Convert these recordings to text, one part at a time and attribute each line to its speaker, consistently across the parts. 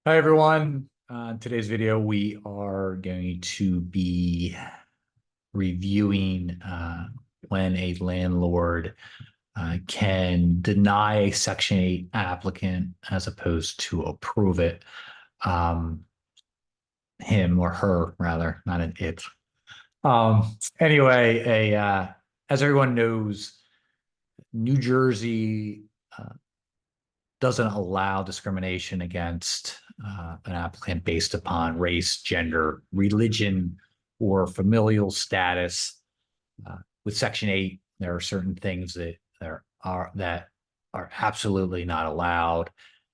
Speaker 1: Hi, everyone. In today's video, we are going to be reviewing when a landlord can deny a Section 8 applicant as opposed to approve it. Um, Him or her, rather, not an it. Anyway, as everyone knows, New Jersey doesn't allow discrimination against an applicant based upon race, gender, religion, or familial status. With Section 8, there are certain things that are absolutely not allowed.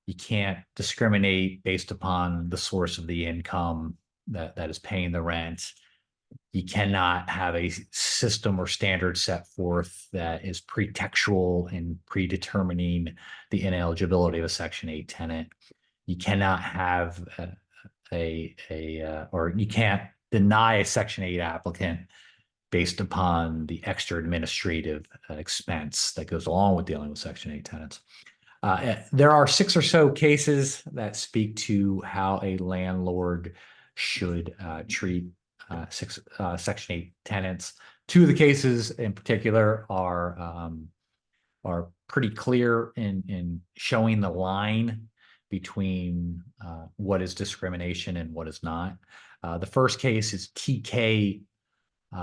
Speaker 1: You can't discriminate based upon the source of the income that is paying the rent. You cannot have a system or standard set forth that is pretextual in predetermining the ineligibility of a Section 8 tenant. You cannot have or you can't deny a Section 8 applicant based upon the extra administrative expense that goes along with dealing with Section 8 tenants. There are 6 or so cases that speak to how a landlord should treat Section 8 tenants. 2 of the cases in particular are pretty clear in showing the line between what is discrimination and what is not. The first case is TK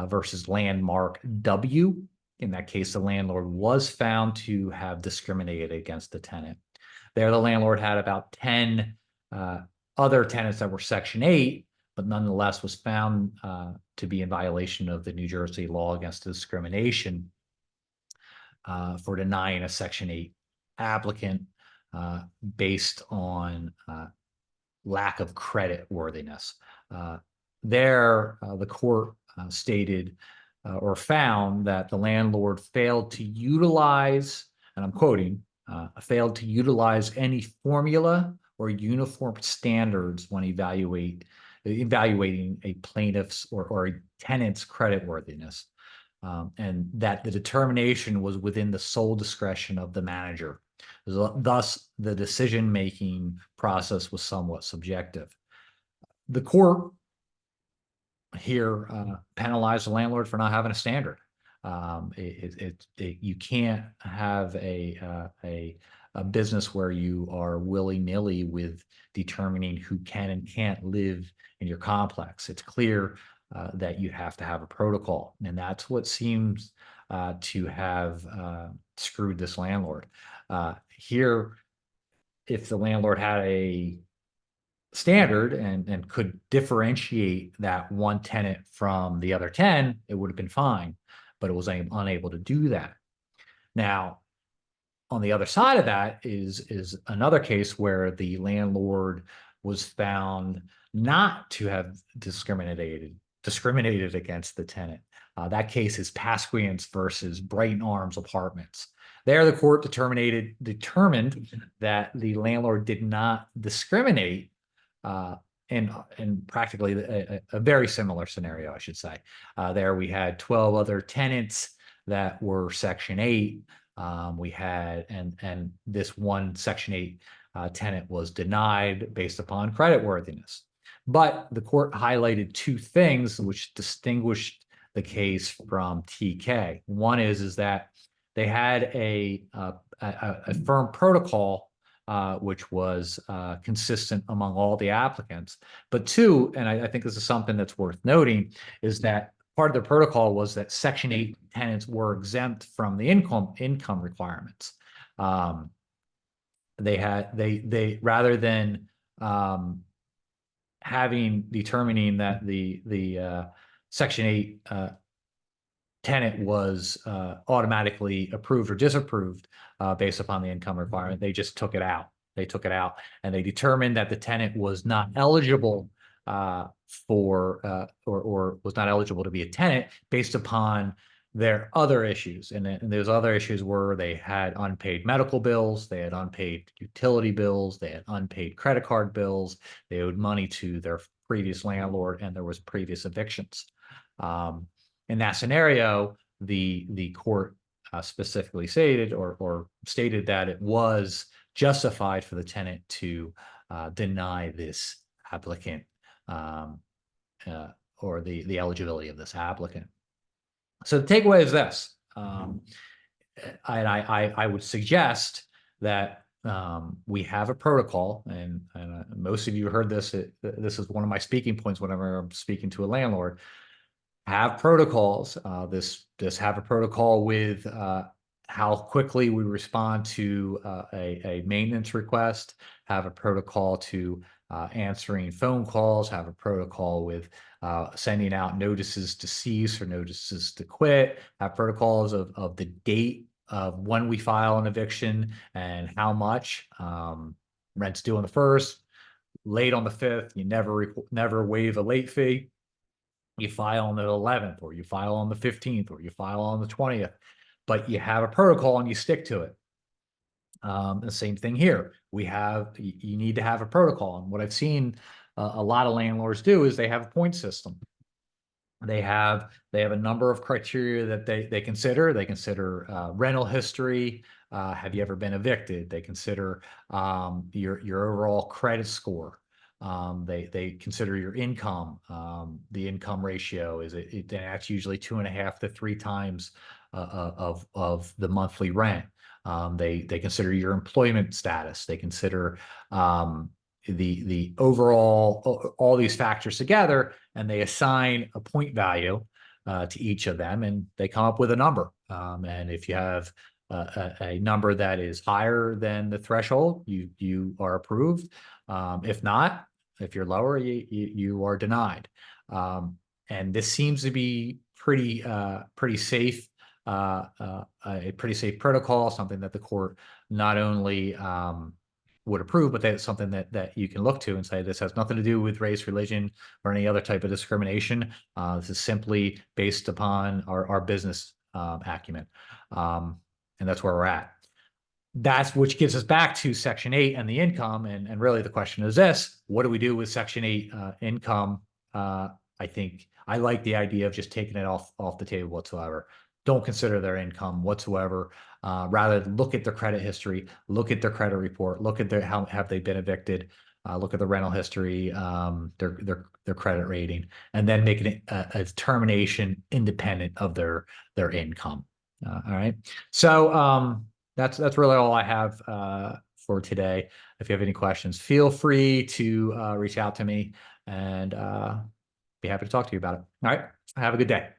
Speaker 1: versus Landmark W. In that case, the landlord was found to have discriminated against the tenant. There, the landlord had about 10 other tenants that were Section 8, but nonetheless was found to be in violation of the New Jersey Law Against Discrimination for denying a Section 8 applicant based on lack of credit worthiness. The court stated or found that the landlord failed to utilize, and I'm quoting, failed to utilize any formula or uniform standards when evaluating a plaintiff's or a tenant's creditworthiness, and that the determination was within the sole discretion of the manager. Thus, the decision-making process was somewhat subjective. The court here penalized the landlord for not having a standard. You can't have a business where you are willy-nilly with determining who can and can't live in your complex. It's clear that you have to have a protocol, and that's what seems to have screwed this landlord. Here, if the landlord had a standard and could differentiate that one tenant from the other 10, it would have been fine, but it was unable to do that. Now, on the other side of that is another case where the landlord was found not to have discriminated against the tenant. That case is Pasquians versus Brighton Arms Apartments. There, the court determined that the landlord did not discriminate in practically a very similar scenario, I should say. There we had 12 other tenants that were Section 8. We had, and this one Section 8 tenant was denied based upon creditworthiness. But the court highlighted 2 things which distinguished the case from TK. One is that they had a firm protocol which was consistent among all the applicants. But 2, and I think this is something that's worth noting, is that part of the protocol was that Section 8 tenants were exempt from the income requirements. They rather than determining that the Section 8 tenant was automatically approved or disapproved based upon the income requirement, they just took it out. They took it out, and they determined that the tenant was not eligible or was not eligible to be a tenant based upon their other issues. And those other issues were they had unpaid medical bills, they had unpaid utility bills, they had unpaid credit card bills, they owed money to their previous landlord, and there was previous evictions. In that scenario, the court specifically stated or stated that it was justified for the tenant to deny this applicant or the eligibility of this applicant. So the takeaway is this. I would suggest that we have a protocol, and most of you heard this. This is one of my speaking points whenever I'm speaking to a landlord. Have protocols. This have a protocol with how quickly we respond to a maintenance request. Have a protocol to answering phone calls. Have a protocol with sending out notices to cease or notices to quit. Have protocols of the date of when we file an eviction and how much. Rent's due on the 1st, late on the 5th. You never waive a late fee. You file on the 11th, or you file on the 15th, or you file on the 20th, but you have a protocol and you stick to it. The same thing here. You need to have a protocol. And what I've seen a lot of landlords do is they have a point system. They have a number of criteria that they consider. They consider rental history. Have you ever been evicted? They consider your overall credit score. They consider your income. The income ratio that's usually 2.5 to 3 times of the monthly rent. They consider your employment status. They consider the overall, all these factors together, and they assign a point value to each of them, and they come up with a number. And if you have a number that is higher than the threshold, you are approved. If not, if you're lower, you are denied. And this seems to be pretty safe, a pretty safe protocol, something that the court not only would approve, but that's something that you can look to and say, this has nothing to do with race, religion, or any other type of discrimination. This is simply based upon our business acumen. And that's where we're at. That's which gets us back to Section 8 and the income. And really the question is this: what do we do with Section 8 income? I think I like the idea of just taking it off the table whatsoever. Don't consider their income whatsoever. Rather, look at their credit history, look at their credit report, look at how have they been evicted, look at the rental history, their credit rating, and then make a determination independent of their income. All right. So that's really all I have for today. If you have any questions, feel free to reach out to me, and be happy to talk to you about it. All right. Have a good day.